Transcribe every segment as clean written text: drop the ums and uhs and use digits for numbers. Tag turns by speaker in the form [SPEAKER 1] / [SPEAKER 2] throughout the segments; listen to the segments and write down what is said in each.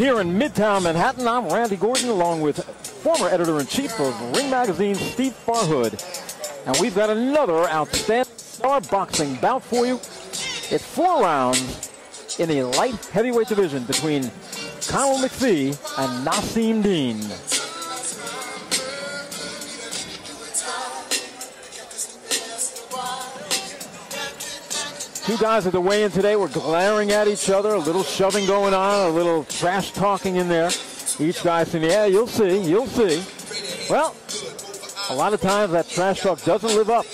[SPEAKER 1] here in Midtown Manhattan. I'm Randy Gordon, along with former editor-in-chief of Ring Magazine, Steve Farhood. And we've got another outstanding star boxing bout for you. It's 4 rounds in the light heavyweight division between Conor McPhee and Naseem Deen. Two guys at the weigh-in today were glaring at each other, a little shoving going on, a little trash talking in there. Each guy saying, yeah, you'll see, you'll see. Well, a lot of times that trash talk doesn't live up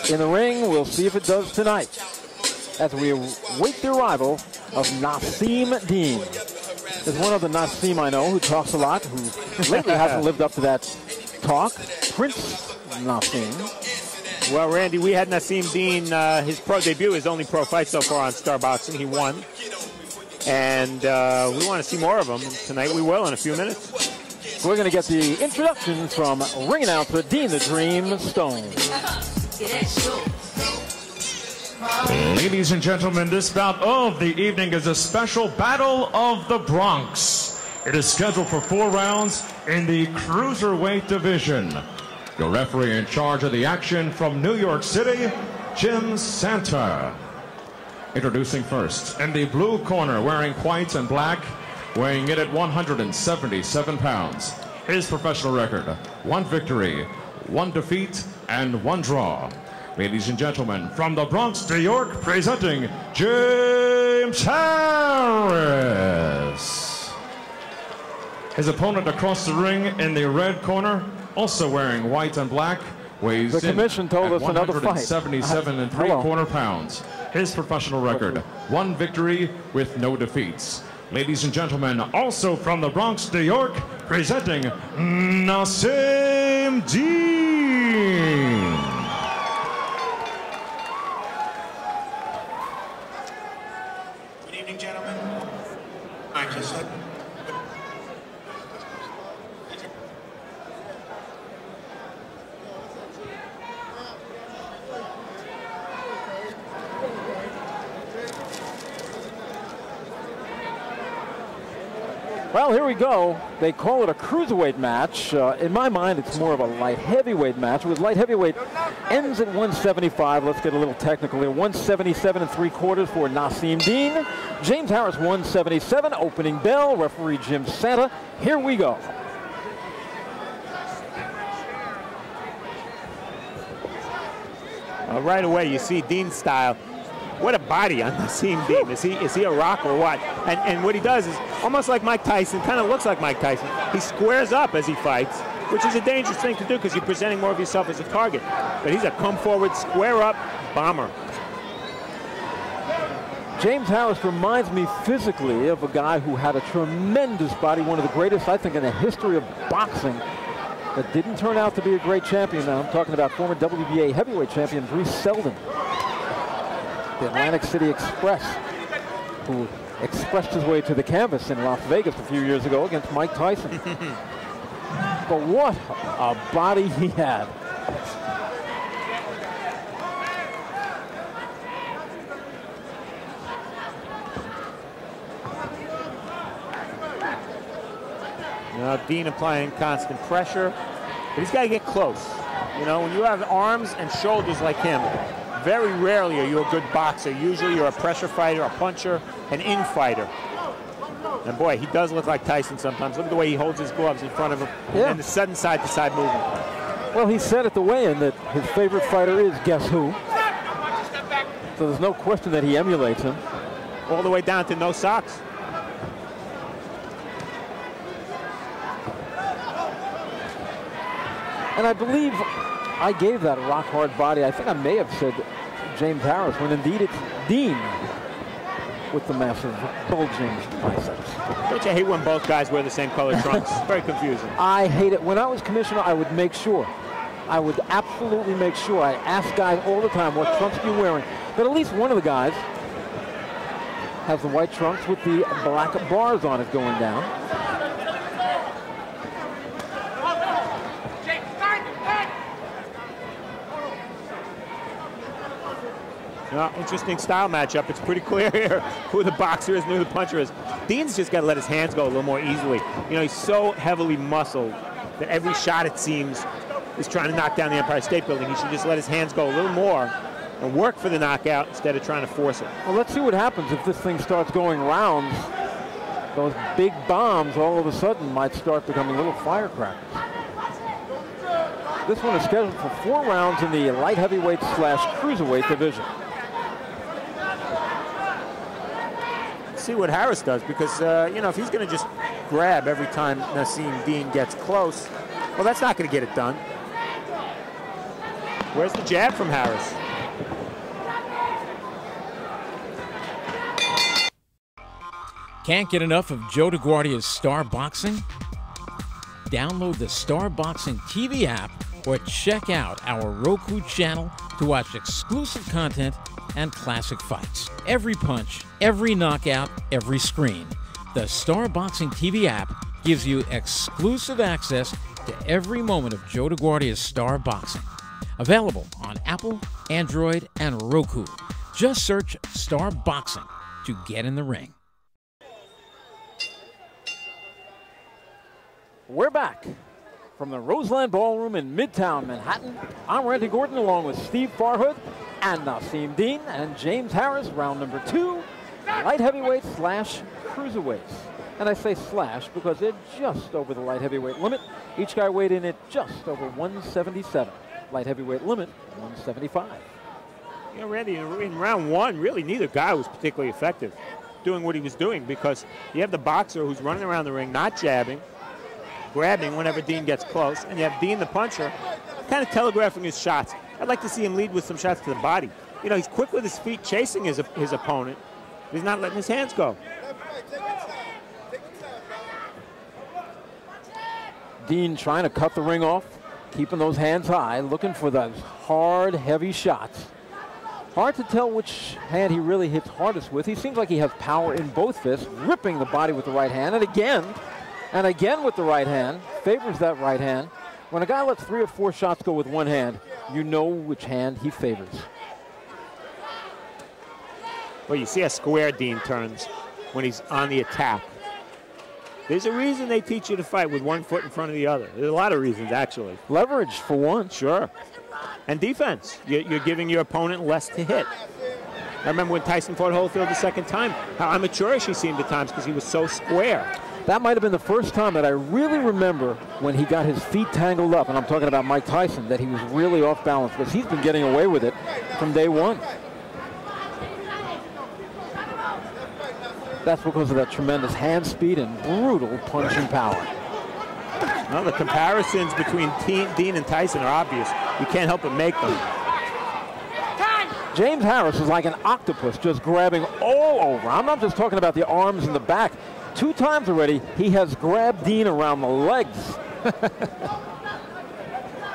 [SPEAKER 1] in the ring. We'll see if it does tonight as we await the arrival of Naseem Deen. There's one other Naseem I know who talks a lot, who lately hasn't lived up to that talk. Prince Naseem.
[SPEAKER 2] Well, Randy, we had Naseem Deen, his pro debut, his only pro fight so far on Star Boxing. He won. And we want to see more of him. Tonight we will in a few minutes.
[SPEAKER 1] We're going to get the introduction from ring announcer Deen the Dream Stone.
[SPEAKER 3] Ladies and gentlemen, this bout of the evening is a special Battle of the Bronx. It is scheduled for 4 rounds in the cruiserweight division. Your referee in charge of the action from New York City, Jim Santa. Introducing first, in the blue corner, wearing white and black, weighing in at 177 pounds. His professional record, 1 victory, 1 defeat, and 1 draw. Ladies and gentlemen, from the Bronx, New York, presenting James Harris. His opponent across the ring in the red corner, also wearing white and black, weighs
[SPEAKER 1] the commission told us another fight.
[SPEAKER 3] 177 3/4 pounds. His professional record, 1 victory with no defeats. Ladies and gentlemen, also from the Bronx, New York, presenting Naseem Deen.
[SPEAKER 4] Good evening, gentlemen.
[SPEAKER 1] Well, here we go. They call it a cruiserweight match. In my mind, it's more of a light heavyweight match. With light heavyweight ends at 175. Let's get a little technical here. 177 3/4 for Naseem Deen. James Harris 177. Opening bell. Referee Jim Santa. Here we go.
[SPEAKER 2] Right away, you see Deen's style. What a body on Naseem Deen. Is he a rock or what? And what he does is almost like Mike Tyson, kind of looks like Mike Tyson. He squares up as he fights, which is a dangerous thing to do because you're presenting more of yourself as a target. But he's a come forward, square up bomber.
[SPEAKER 1] James Harris reminds me physically of a guy who had a tremendous body, one of the greatest, I think, in the history of boxing, that didn't turn out to be a great champion. Now I'm talking about former WBA heavyweight champion Bruce Seldon. The Atlantic City Express, who expressed his way to the canvas in Las Vegas a few years ago against Mike Tyson. But what a body he had.
[SPEAKER 2] Now, Deen applying constant pressure, but he's got to get close. You know, when you have arms and shoulders like him, very rarely are you a good boxer. Usually you're a pressure fighter, a puncher, an in-fighter. And boy, he does look like Tyson sometimes. Look at the way he holds his gloves in front of him,
[SPEAKER 1] yeah,
[SPEAKER 2] and the sudden side-to-side movement.
[SPEAKER 1] Well, he said at the weigh-in that his favorite fighter is guess who? So there's no question that he emulates him.
[SPEAKER 2] All the way down to no socks.
[SPEAKER 1] And I believe I gave that rock-hard body. I think I may have said James Harris, when indeed it's Deen with the massive bulging biceps.
[SPEAKER 2] Don't you hate when both guys wear the same color trunks? Very confusing.
[SPEAKER 1] I hate it. When I was commissioner, I would make sure. I would absolutely make sure. I ask guys all the time, what trunks are you wearing? But at least one of the guys has the white trunks with the black bars on it going down.
[SPEAKER 2] Interesting style matchup. It's pretty clear here who the boxer is and who the puncher is. Deen's just got to let his hands go a little more easily. You know, he's so heavily muscled that every shot, it seems, is trying to knock down the Empire State Building. He should just let his hands go a little more and work for the knockout instead of trying to force it.
[SPEAKER 1] Well, let's see what happens if this thing starts going rounds. Those big bombs all of a sudden might start becoming little firecrackers. This one is scheduled for 4 rounds in the light heavyweight / cruiserweight division.
[SPEAKER 2] See what Harris does, because you know, if he's going to just grab every time Naseem Deen gets close, well, that's not going to get it done. Where's the jab from Harris?
[SPEAKER 5] Can't get enough of Joe DeGuardia's Star Boxing? Download the Star Boxing TV app or check out our Roku channel to watch exclusive content and classic fights. Every punch, every knockout, every screen. The Star Boxing TV app gives you exclusive access to every moment of Joe DeGuardia's Star Boxing. Available on Apple, Android, and Roku. Just search Star Boxing to get in the ring.
[SPEAKER 1] We're back from the Roseland Ballroom in Midtown Manhattan. I'm Randy Gordon along with Steve Farhood and Naseem Deen and James Harris, round number 2, light heavyweights / cruiserweights. And I say slash because they're just over the light heavyweight limit. Each guy weighed in at just over 177. Light heavyweight limit, 175.
[SPEAKER 2] You know, Randy, in round 1, really neither guy was particularly effective doing what he was doing, because you have the boxer who's running around the ring, not jabbing, grabbing whenever Deen gets close, and you have Deen the puncher kind of telegraphing his shots. I'd like to see him lead with some shots to the body. You know, he's quick with his feet chasing his opponent. He's not letting his hands go.
[SPEAKER 1] Deen trying to cut the ring off, keeping those hands high, looking for those hard, heavy shots. Hard to tell which hand he really hits hardest with. He seems like he has power in both fists, ripping the body with the right hand, and again with the right hand, favors that right hand. When a guy lets 3 or 4 shots go with one hand, you know which hand he favors.
[SPEAKER 2] Well, you see how square Deen turns when he's on the attack. There's a reason they teach you to fight with one foot in front of the other. There's a lot of reasons, actually.
[SPEAKER 1] Leverage, for one.
[SPEAKER 2] Sure. And defense. You're giving your opponent less to hit. I remember when Tyson fought Holyfield the second time, how amateurish he seemed at times because he was so square.
[SPEAKER 1] That might have been the first time that I really remember when he got his feet tangled up, and I'm talking about Mike Tyson, that he was really off balance, because he's been getting away with it from day one. That's because of that tremendous hand speed and brutal punching power.
[SPEAKER 2] Well, the comparisons between Deen and Tyson are obvious. You can't help but make them.
[SPEAKER 1] James Harris is like an octopus, just grabbing all over. I'm not just talking about the arms and the back. 2 times already, he has grabbed Deen around the legs.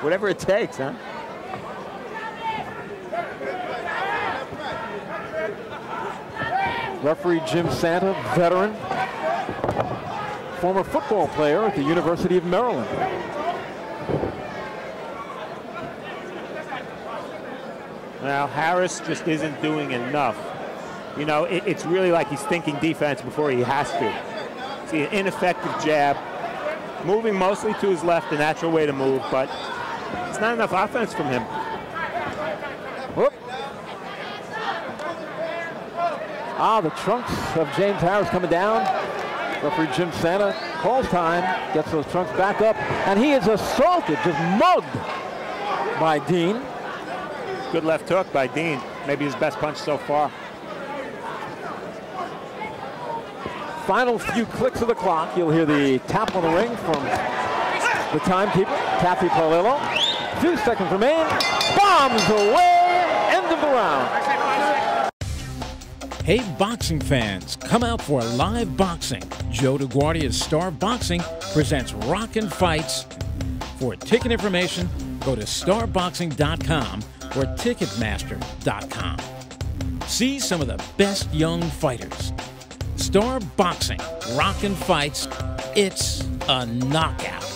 [SPEAKER 2] Whatever it takes, huh?
[SPEAKER 1] Referee Jim Santa, veteran, former football player at the University of Maryland.
[SPEAKER 2] Well, Harris just isn't doing enough. You know, it's really like he's thinking defense before he has to. See, an ineffective jab, moving mostly to his left, the natural way to move, but it's not enough offense from him.
[SPEAKER 1] Whoop. The trunks of James Harris coming down. Referee Jim Santa calls time, gets those trunks back up, and he is assaulted, just mugged by Deen.
[SPEAKER 2] Good left hook by Deen, maybe his best punch so far.
[SPEAKER 1] Final few clicks of the clock. You'll hear the tap on the ring from the timekeeper, Kathy Palillo. 2 seconds remain. Bombs away. End of the round.
[SPEAKER 5] Hey, boxing fans, come out for live boxing. Joe DeGuardia's Star Boxing presents Rockin' Fights. For ticket information, go to starboxing.com or ticketmaster.com. See some of the best young fighters. Star Boxing, Rockin' Fights, it's a knockout.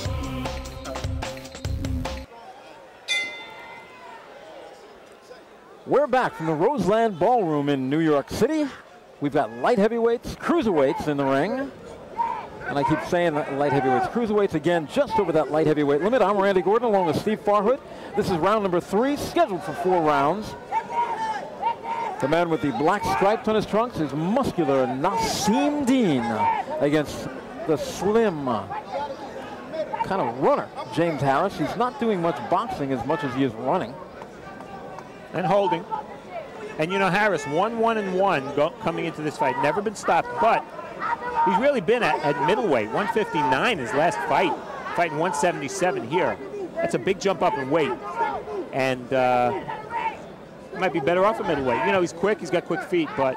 [SPEAKER 1] We're back from the Roseland Ballroom in New York City. We've got light heavyweights, cruiserweights in the ring. And I keep saying light heavyweights, cruiserweights again, just over that light heavyweight limit. I'm Randy Gordon along with Steve Farhood. This is round number 3, scheduled for 4 rounds. The man with the black stripes on his trunks is muscular Naseem Deen against the slim kind of runner, James Harris. He's not doing much boxing as much as he is running.
[SPEAKER 2] And holding. And you know, Harris, 1-1-1 coming into this fight. Never been stopped, but he's really been at middleweight. 159 his last fight. Fighting 177 here. That's a big jump up in weight. And might be better off at middleweight. You know, he's quick, he's got quick feet, but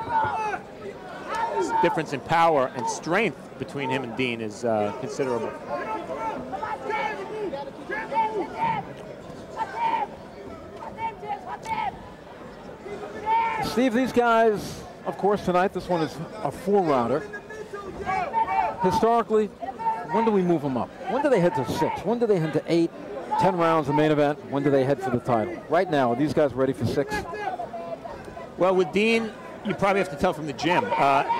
[SPEAKER 2] the difference in power and strength between him and Deen is considerable.
[SPEAKER 1] Steve, these guys, of course, tonight, this one is a 4-rounder. Historically, when do we move them up? When do they head to 6? When do they head to 8, 10 rounds, the main event? When do they head for the title? Right now, are these guys ready for 6?
[SPEAKER 2] Well, with Deen, you probably have to tell from the gym.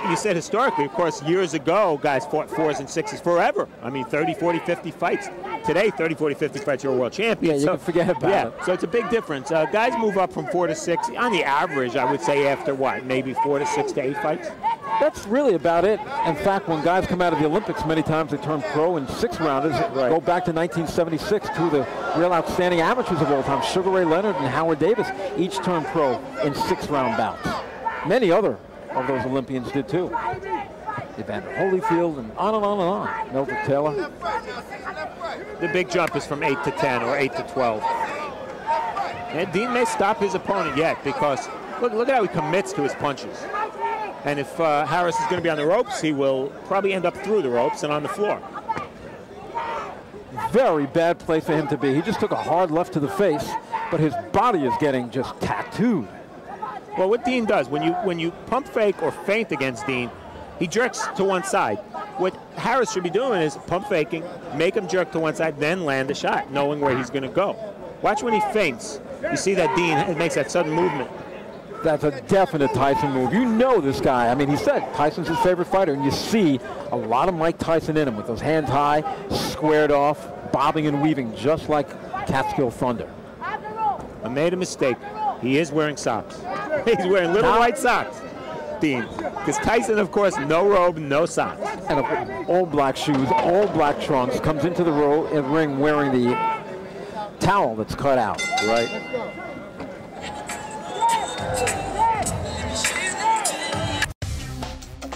[SPEAKER 2] You said historically, of course, years ago, guys fought 4s and 6s forever. I mean, 30, 40, 50 fights. Today, 30, 40, 50 fights, you're a world champion.
[SPEAKER 1] Yeah, you can forget about it.
[SPEAKER 2] So it's a big difference. Guys move up from 4 to 6. On the average, I would say after what, maybe 4 to 6 to 8 fights?
[SPEAKER 1] That's really about it. In fact, when guys come out of the Olympics, many times they turn pro in 6-rounders.
[SPEAKER 2] Right.
[SPEAKER 1] Go back to 1976, two of the real outstanding amateurs of all time, Sugar Ray Leonard and Howard Davis, each turned pro in 6-round bouts. Many other of those Olympians did too. Evander Holyfield and on and on and on. Melvin Taylor.
[SPEAKER 2] The big jump is from 8 to 10 or 8 to 12. And Deen may stop his opponent yet because look at how he commits to his punches. And if Harris is going to be on the ropes, he will probably end up through the ropes and on the floor.
[SPEAKER 1] Very bad place for him to be. He just took a hard left to the face, but his body is getting just tattooed.
[SPEAKER 2] Well, what Deen does, when you pump fake or feint against Deen, he jerks to one side. What Harris should be doing is pump faking, make him jerk to one side, then land a shot, knowing where he's going to go. Watch when he feints. You see that Deen makes that sudden movement.
[SPEAKER 1] That's a definite Tyson move. You know this guy. I mean, he said Tyson's his favorite fighter, and you see a lot of Mike Tyson in him with those hands high, squared off, bobbing and weaving, just like Catskill Thunder.
[SPEAKER 2] I made a mistake. He is wearing socks. He's wearing little white socks, Deen. Because Tyson, of course, no robe, no socks.
[SPEAKER 1] And all black shoes, all black trunks, comes into the ring wearing the towel that's cut out. Right.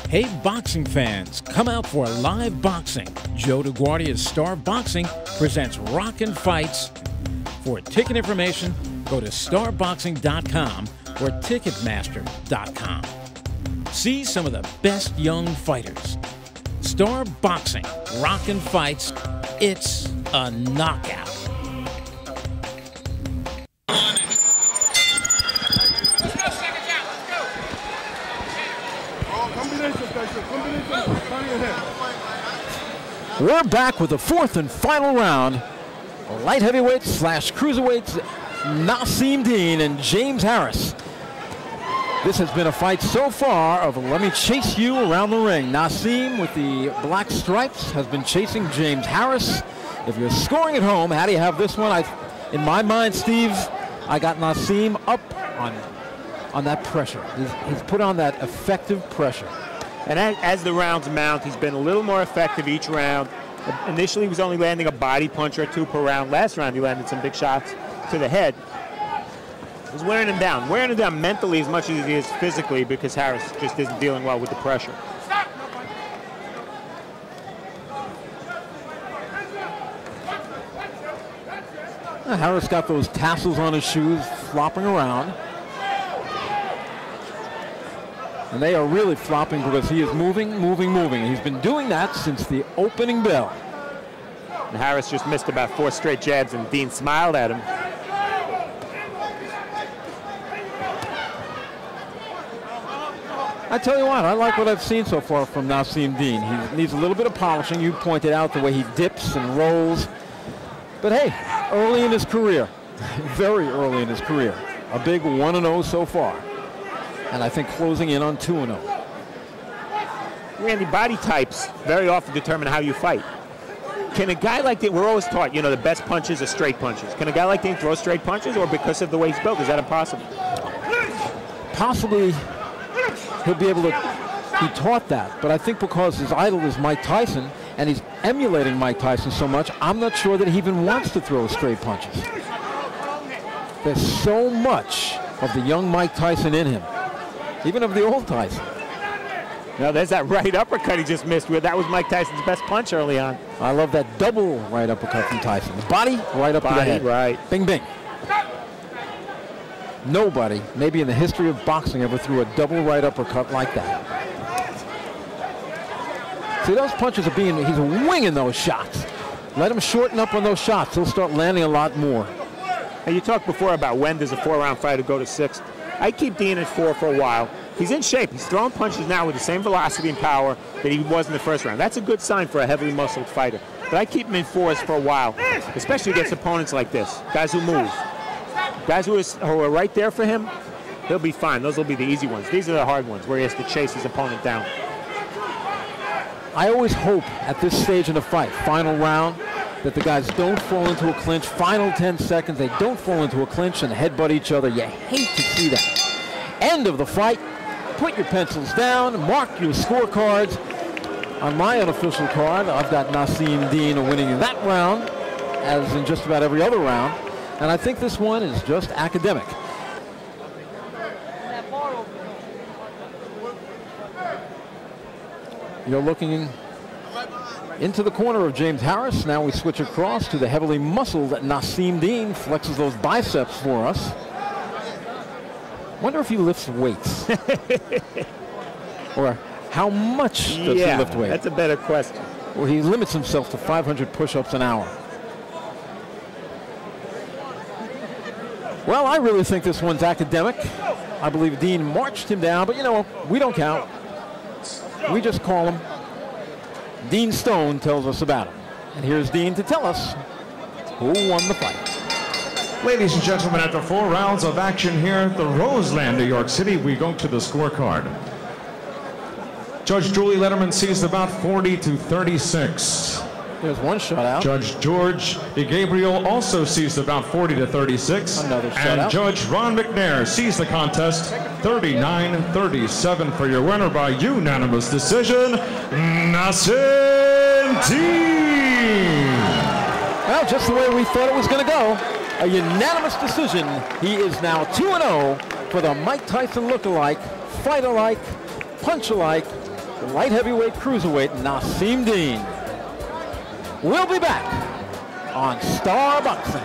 [SPEAKER 5] Hey, boxing fans, come out for live boxing. Joe DeGuardia's Star Boxing presents Rockin' Fights. For ticket information, go to starboxing.com or ticketmaster.com. See some of the best young fighters. Star Boxing, Rockin' Fights, it's a knockout.
[SPEAKER 1] We're back with the 4th and final round. Light heavyweights / cruiserweights, Naseem Deen and James Harris. This has been a fight so far of let me chase you around the ring. Naseem with the black stripes has been chasing James Harris. If you're scoring at home, how do you have this one? In my mind, Steve, I got Naseem up on that pressure. He's put on that effective pressure.
[SPEAKER 2] And as the rounds mount, he's been a little more effective each round. Initially, he was only landing a body punch or 2 per round. Last round, he landed some big shots to the head. He's wearing him down mentally as much as he is physically because Harris just isn't dealing well with the pressure.
[SPEAKER 1] Harris got those tassels on his shoes flopping around. And they are really flopping because he is moving. He's been doing that since the opening bell.
[SPEAKER 2] And Harris just missed about 4 straight jabs, and Deen smiled at him.
[SPEAKER 1] I tell you what, I like what I've seen so far from Naseem Deen. He needs a little bit of polishing. You pointed out the way he dips and rolls. But hey, early in his career, very early in his career, a big 1-0 so far. And I think closing in on 2-0.
[SPEAKER 2] Randy, body types very often determine how you fight. Can a guy like that, we're always taught, the best punches are straight punches. Can a guy like Deen throw straight punches, or because of the way he's built, is that impossible?
[SPEAKER 1] Possibly he'll be able to be taught that, but I think because his idol is Mike Tyson, and he's emulating Mike Tyson so much, I'm not sure that he even wants to throw straight punches. There's so much of the young Mike Tyson in him, even of the old Tyson.
[SPEAKER 2] Now there's that right uppercut he just missed with. That was Mike Tyson's best punch early on.
[SPEAKER 1] I love that double right uppercut from Tyson. The body right up to the head.
[SPEAKER 2] Right.
[SPEAKER 1] Bing, bing. Nobody, maybe in the history of boxing, ever threw a double right uppercut like that. See, those punches are he's winging those shots. Let him shorten up on those shots. He'll start landing a lot more.
[SPEAKER 2] Hey, you talked before about when does a 4-round fighter go to 6. I keep Deen at 4 for a while. He's in shape. He's throwing punches now with the same velocity and power that he was in the first round. That's a good sign for a heavily muscled fighter. But I keep him in 4s for a while, especially against opponents like this, guys who move. Guys who are right there for him, he'll be fine. Those will be the easy ones. These are the hard ones where he has to chase his opponent down.
[SPEAKER 1] I always hope at this stage in the fight, final round, that the guys don't fall into a clinch. Final 10 seconds, they don't fall into a clinch and headbutt each other. You hate to see that. End of the fight. Put your pencils down, mark your scorecards. On my unofficial card, I've got Naseem Deen winning that round, as in just about every other round. And I think this one is just academic. You're looking into the corner of James Harris. Now we switch across to the heavily muscled Naseem Deen. Flexes those biceps for us. Wonder if he lifts weights. Or how much does he lift weight?
[SPEAKER 2] That's a better question.
[SPEAKER 1] Well, he limits himself to 500 push-ups an hour. Well, I really think this one's academic. I believe Deen marched him down, but we don't count. We just call him. Dean Stone tells us about him. And here's Deen to tell us who won the fight.
[SPEAKER 3] Ladies and gentlemen, after 4 rounds of action here at the Roseland, New York City, we go to the scorecard. Judge Julie Letterman sees the bout 40-36.
[SPEAKER 1] There's one shutout.
[SPEAKER 3] Judge George DeGabriel also sees the bout 40-36.
[SPEAKER 1] Another shutout.
[SPEAKER 3] And Judge Ron McNair sees the contest 39-37 for your winner by unanimous decision, Naseem Deen.
[SPEAKER 1] Well, just the way we thought it was going to go. A unanimous decision. He is now 2-0 for the Mike Tyson look-alike, fight-alike, punch-alike, light heavyweight cruiserweight Naseem Deen. We'll be back on Star Boxing.